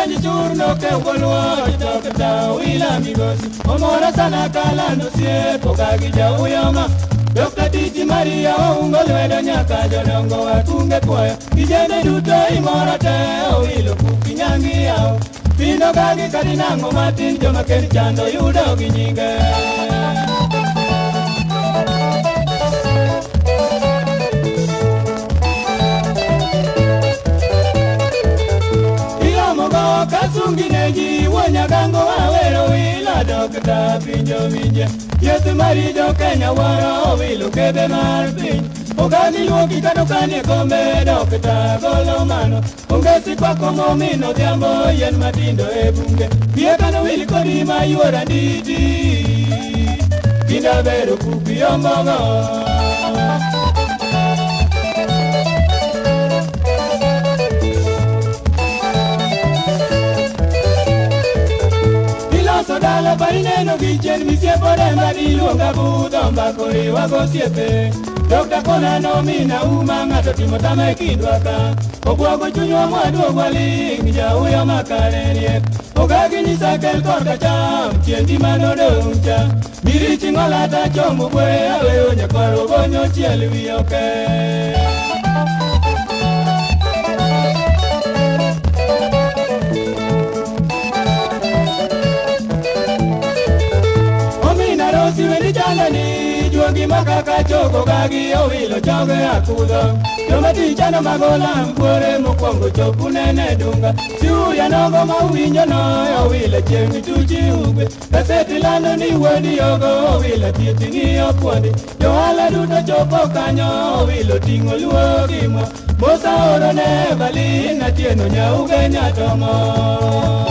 ni churno ke ugolwa Dokta Wila Migosi Omora sana kalando sie Pokagi ja uyama Dokta Titi Maria Ungolwedo nyaka jodongo watunge kwaya Kijene duto imora te Owilo kukinyangi yao Pino kagi kadinango matin Joma keni chando yudo ginyinge Kasungineji wanyagango awero Wila Dokta pinjo minje Yesu marijo Kenya wara Wilo kebe mar piny Ogani luoki kanokanie kombe Dokta golo mano Ongesi kwako momino Dhiambo yen matindo e bunge Pie kano wili kodi mayuora nditi Kinda bero kupi ombogo Dala parineno gichen misiepore madiluonga budho mbakori wago siepe Dokta kona nomina uma ng'ato timo tama e kindwa ka Obwago chunywa mwaduogwa ling jauyo makare riek Ogagi nyisa kel korka cham chiendi manodong' cha Mirichi ng'olata chomo bwe aweyo nyakwaro gonyo chiel wiyoke Siwendi chalani juogi makaka choko gagi Owilo choge akudho Joma tichano magola mkwore mokwongo chopu nene dunga Siuya nogo mawinjo no Owilo chieng' tuchi ugwe Kaseti lando ni wedi yogo Owilo tieti ng'iyo puondi Johala duto chopo kanyo Owilo ting'o luo gimwa Mosa oro ne Valina tieno nyauge nyatomo